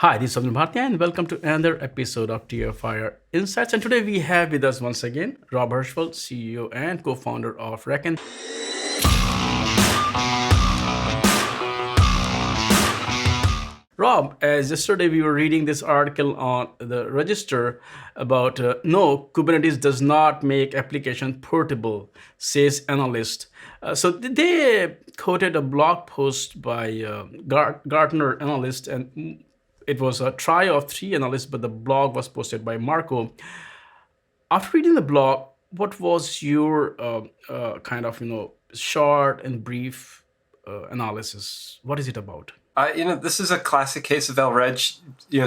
Hi, this is Abdul Bhatia, and welcome to another episode of TFIR Insights. And today we have with us once again Rob Hirschfeld, CEO and co-founder of RackN. Rob, as yesterday we were reading this article on the Register about no, Kubernetes does not make application portable, says analyst. So they quoted a blog post by Gartner analyst, and it was a trio of three analysts, but the blog was posted by Marco. After reading the blog, what was your kind of short and brief analysis? What is it about? This is a classic case of El Reg,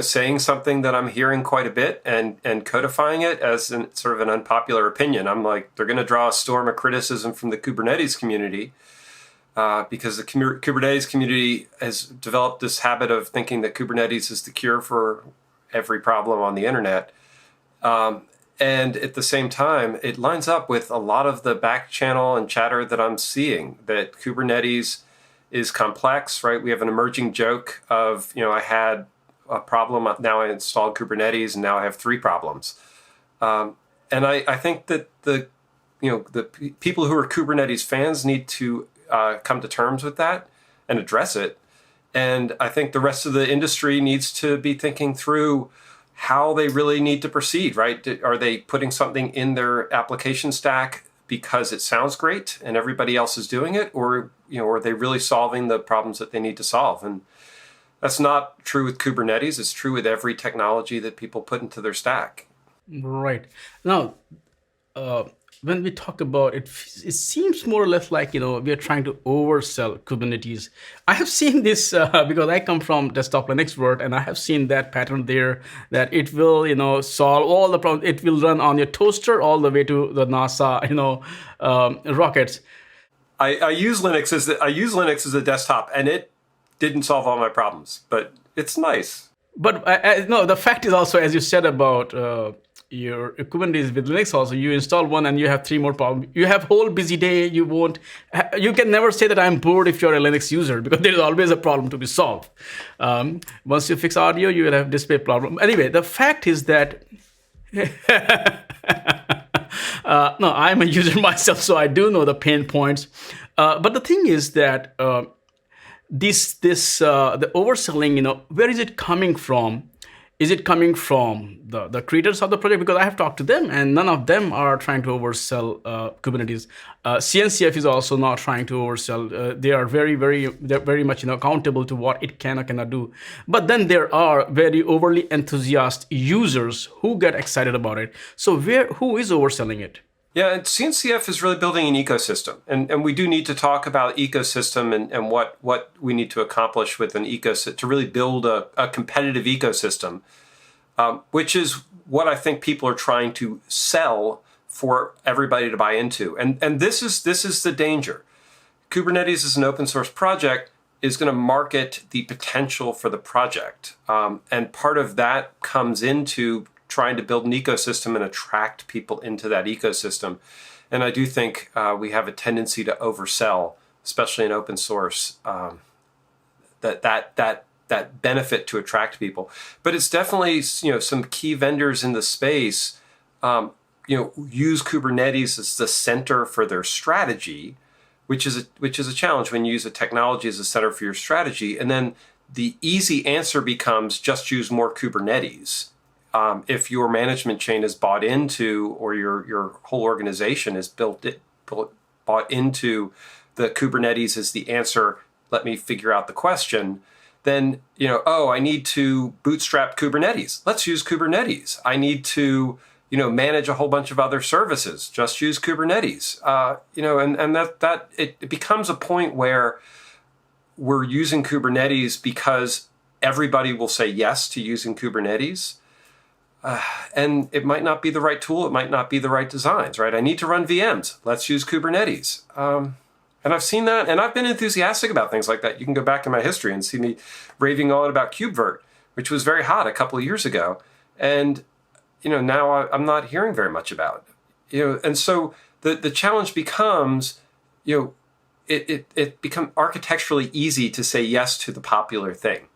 saying something that I'm hearing quite a bit and codifying it as sort of an unpopular opinion. I'm like, they're going to draw a storm of criticism from the Kubernetes community because the Kubernetes community has developed this habit of thinking that Kubernetes is the cure for every problem on the internet. And at the same time, it lines up with a lot of the back channel and chatter that I'm seeing, that Kubernetes is complex, right? We have an emerging joke of, I had a problem, now I installed Kubernetes, and now I have three problems. And I think that the people who are Kubernetes fans need to come to terms with that and address it. And I think the rest of the industry needs to be thinking through how they really need to proceed, right? Are they putting something in their application stack because it sounds great and everybody else is doing it, or are they really solving the problems that they need to solve? And that's not true with Kubernetes. It's true with every technology that people put into their stack. Right. Now, when we talk about it, it seems more or less like, we are trying to oversell Kubernetes. I have seen this because I come from desktop Linux world, and I have seen that pattern there, that it will, solve all the problems. It will run on your toaster all the way to the NASA, rockets. I use Linux as a desktop, and it didn't solve all my problems, but it's nice. But no, the fact is also, as you said about your Kubernetes with Linux, also you install one and you have three more problems. You have whole busy day. You can never say that I'm bored if you're a Linux user, because there's always a problem to be solved. Once you fix audio, you will have display problem. Anyway, the fact is that no, I'm a user myself, so I do know the pain points. But the thing is that the overselling, where is it coming from? Is it coming from the creators of the project? Because I have talked to them, and none of them are trying to oversell Kubernetes. CNCF is also not trying to oversell. They are they're very much accountable to what it can or cannot do. But then there are very overly enthusiastic users who get excited about it. So who is overselling it? Yeah, and CNCF is really building an ecosystem. And we do need to talk about ecosystem and what we need to accomplish with an ecosystem to really build a competitive ecosystem, which is what I think people are trying to sell for everybody to buy into. And this is the danger. Kubernetes is an open source project, is going to market the potential for the project. And part of that comes into trying to build an ecosystem and attract people into that ecosystem. And I do think we have a tendency to oversell, especially in open source, that benefit to attract people. But it's definitely, some key vendors in the space, use Kubernetes as the center for their strategy, which is a challenge when you use a technology as a center for your strategy. And then the easy answer becomes just use more Kubernetes. If your management chain is bought into, or your whole organization is bought into the Kubernetes as the answer, let me figure out the question, then, I need to bootstrap Kubernetes. Let's use Kubernetes. I need to, manage a whole bunch of other services. Just use Kubernetes. And that it becomes a point where we're using Kubernetes because everybody will say yes to using Kubernetes. And it might not be the right tool. It might not be the right designs, right? I need to run VMs. Let's use Kubernetes. And I've seen that, and I've been enthusiastic about things like that. You can go back in my history and see me raving on about KubeVirt, which was very hot a couple of years ago. And, now I'm not hearing very much about it. And so the challenge becomes, it becomes architecturally easy to say yes to the popular thing.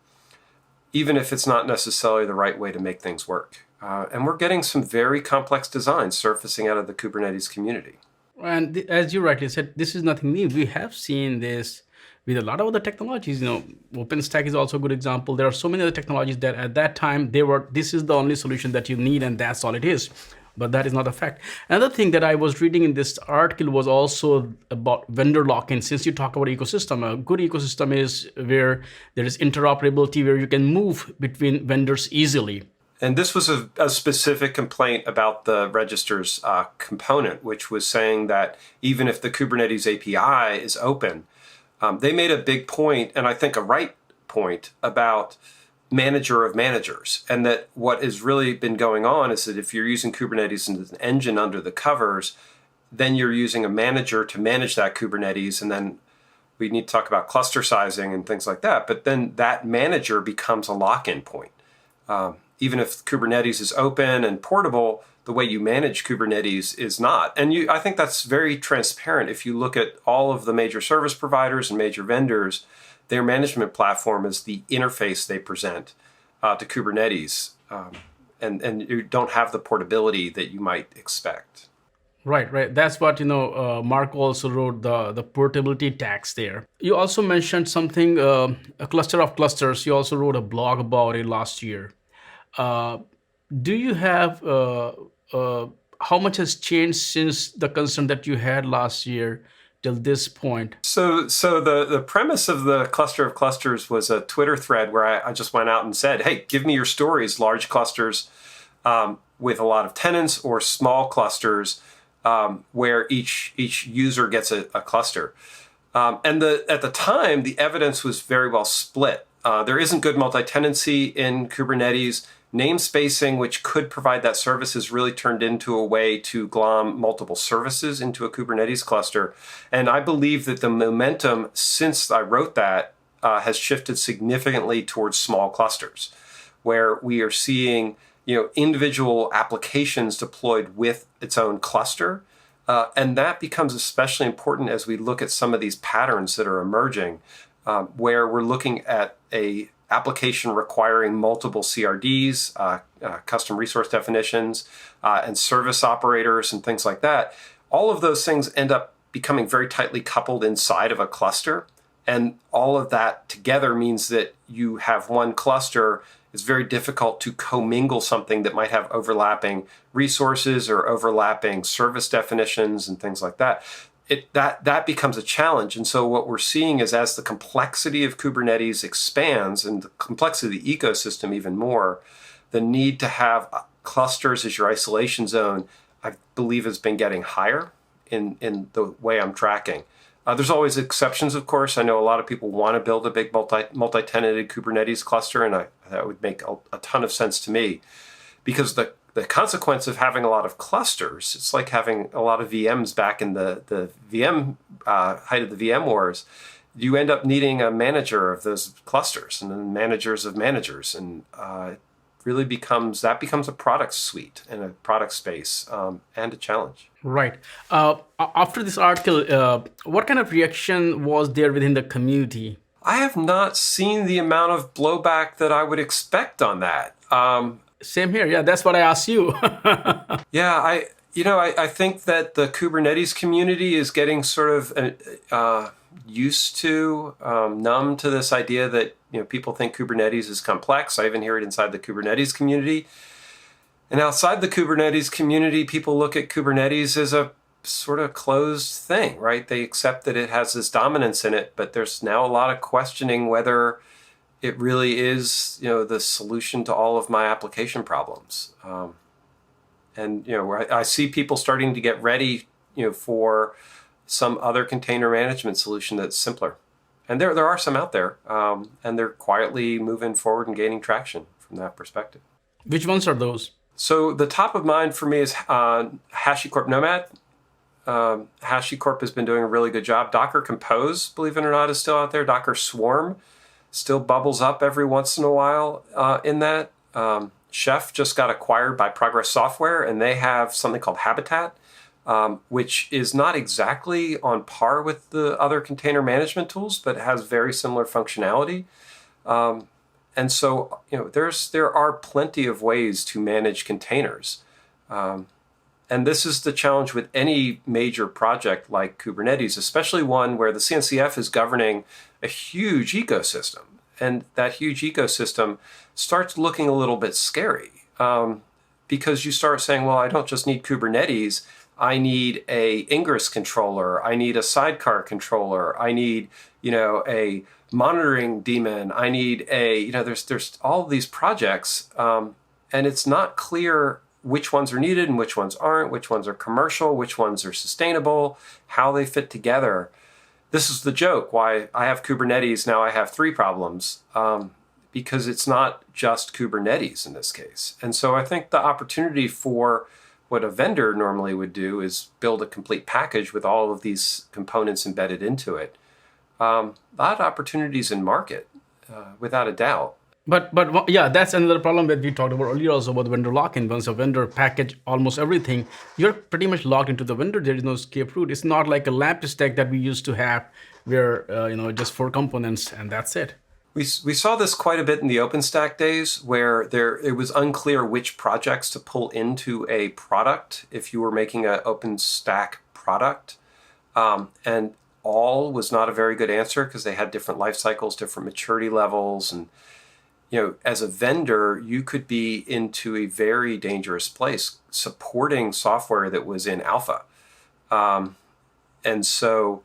even if it's not necessarily the right way to make things work. And we're getting some very complex designs surfacing out of the Kubernetes community. And as you rightly said, this is nothing new. We have seen this with a lot of other technologies. OpenStack is also a good example. There are so many other technologies that at that time this is the only solution that you need, and that's all it is. But that is not a fact. Another thing that I was reading in this article was also about vendor lock-in. Since you talk about ecosystem, a good ecosystem is where there is interoperability, where you can move between vendors easily. And this was a specific complaint about the registers component, which was saying that even if the Kubernetes API is open, they made a big point, and I think a right point, about manager of managers. And that what has really been going on is that if you're using Kubernetes as an engine under the covers, then you're using a manager to manage that Kubernetes. And then we need to talk about cluster sizing and things like that. But then that manager becomes a lock-in point. Even if Kubernetes is open and portable, the way you manage Kubernetes is not. And I think that's very transparent. If you look at all of the major service providers and major vendors, their management platform is the interface they present to Kubernetes. And you don't have the portability that you might expect. Right. That's what, Mark also wrote the portability tax there. You also mentioned something, a cluster of clusters. You also wrote a blog about it last year. Do you have how much has changed since the concern that you had last year till this point? So the premise of the cluster of clusters was a Twitter thread where I just went out and said, hey, give me your stories, large clusters with a lot of tenants, or small clusters where each user gets a cluster. And at the time, the evidence was very well split. There isn't good multi-tenancy in Kubernetes. Namespacing, which could provide that service, has really turned into a way to glom multiple services into a Kubernetes cluster. And I believe that the momentum since I wrote that has shifted significantly towards small clusters, where we are seeing individual applications deployed with its own cluster. And that becomes especially important as we look at some of these patterns that are emerging, where we're looking at a application requiring multiple CRDs, custom resource definitions, and service operators and things like that. All of those things end up becoming very tightly coupled inside of a cluster. And all of that together means that you have one cluster. It's very difficult to commingle something that might have overlapping resources or overlapping service definitions and things like that. That becomes a challenge. And so what we're seeing is, as the complexity of Kubernetes expands and the complexity of the ecosystem even more, the need to have clusters as your isolation zone, I believe, has been getting higher in the way I'm tracking. There's always exceptions, of course. I know a lot of people want to build a big multi-tenanted Kubernetes cluster, and that would make a ton of sense to me, because the consequence of having a lot of clusters, it's like having a lot of VMs back in the VM height of the VM wars. You end up needing a manager of those clusters and then managers of managers. And it really becomes a product suite and a product space and a challenge. Right. After this article, what kind of reaction was there within the community? I have not seen the amount of blowback that I would expect on that. Same here. Yeah, that's what I asked you. Yeah, I think that the Kubernetes community is getting sort of used to, numb to this idea that people think Kubernetes is complex. I even hear it inside the Kubernetes community. And outside the Kubernetes community, people look at Kubernetes as a sort of closed thing, right? They accept that it has this dominance in it, but there's now a lot of questioning whether it really is, the solution to all of my application problems. And I see people starting to get ready, for some other container management solution that's simpler. And there are some out there, and they're quietly moving forward and gaining traction from that perspective. Which ones are those? So the top of mind for me is HashiCorp Nomad. HashiCorp has been doing a really good job. Docker Compose, believe it or not, is still out there. Docker Swarm still bubbles up every once in a while in that. Chef just got acquired by Progress Software, and they have something called Habitat, which is not exactly on par with the other container management tools, but has very similar functionality. And so, there are plenty of ways to manage containers. And this is the challenge with any major project like Kubernetes, especially one where the CNCF is governing a huge ecosystem. And that huge ecosystem starts looking a little bit scary, because you start saying, well, I don't just need Kubernetes. I need a Ingress controller. I need a sidecar controller. I need, a monitoring daemon. I need there's all these projects, and it's not clear which ones are needed and which ones aren't, which ones are commercial, which ones are sustainable, how they fit together. This is the joke. Why I have Kubernetes, now I have three problems, because it's not just Kubernetes in this case. And so I think the opportunity for what a vendor normally would do is build a complete package with all of these components embedded into it. A lot of opportunities in market, without a doubt. But yeah, that's another problem that we talked about earlier also about the vendor lock-in. Once a vendor package almost everything, you're pretty much locked into the vendor. There is no escape route. It's not like a lab stack that we used to have where, just four components and that's it. We saw this quite a bit in the OpenStack days, where it was unclear which projects to pull into a product if you were making an OpenStack product. And all was not a very good answer because they had different life cycles, different maturity levels. And, as a vendor, you could be into a very dangerous place supporting software that was in alpha. And so,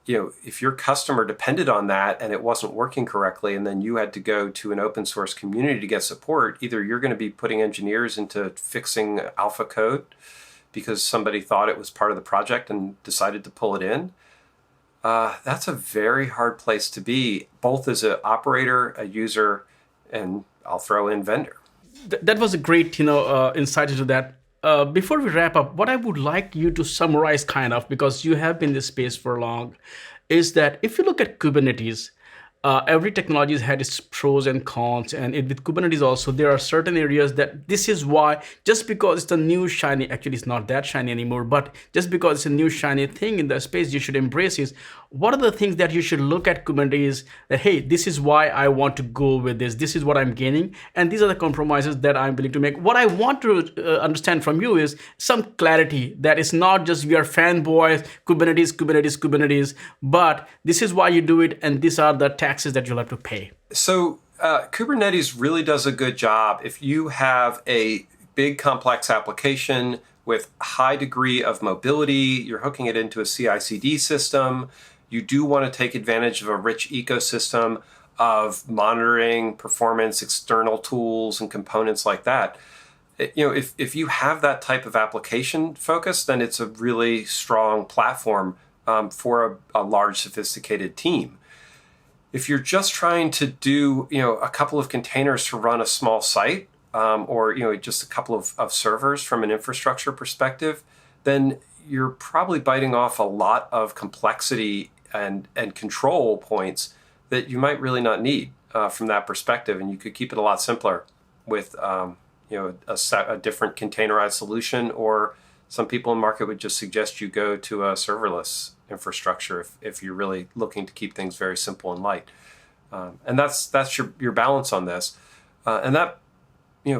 if your customer depended on that and it wasn't working correctly, and then you had to go to an open source community to get support, either you're going to be putting engineers into fixing alpha code because somebody thought it was part of the project and decided to pull it in. That's a very hard place to be, both as an operator, a user, and I'll throw in vendor. That was a great, insight into that. Before we wrap up, what I would like you to summarize kind of, because you have been in this space for long, is that if you look at Kubernetes, every technology has had its pros and cons, and with Kubernetes also, there are certain areas that this is why, just because it's a new shiny, actually it's not that shiny anymore, but just because it's a new shiny thing in the space, you should embrace it. What are the things that you should look at Kubernetes that, hey, this is why I want to go with this is what I'm gaining, and these are the compromises that I'm willing to make. What I want to understand from you is some clarity that it's not just we are fanboys, Kubernetes, but this is why you do it, and these are the taxes that you'll have to pay. So Kubernetes really does a good job. If you have a big complex application with high degree of mobility, you're hooking it into a CI/CD system, you do want to take advantage of a rich ecosystem of monitoring, performance, external tools, and components like that. If you have that type of application focus, then it's a really strong platform for a large, sophisticated team. If you're just trying to do, a couple of containers to run a small site, or just a couple of servers from an infrastructure perspective, then you're probably biting off a lot of complexity and control points that you might really not need from that perspective, and you could keep it a lot simpler with a different containerized solution. Or some people in the market would just suggest you go to a serverless infrastructure if you're really looking to keep things very simple and light. And that's your balance on this, and that,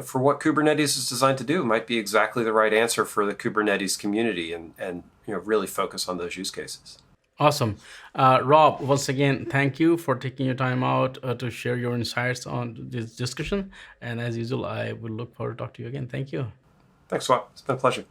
for what Kubernetes is designed to do, might be exactly the right answer for the Kubernetes community, and really focus on those use cases. Awesome. Rob, once again, thank you for taking your time out to share your insights on this discussion. And as usual, I will look forward to talk to you again. Thank you. Thanks, Swap. It's been a pleasure.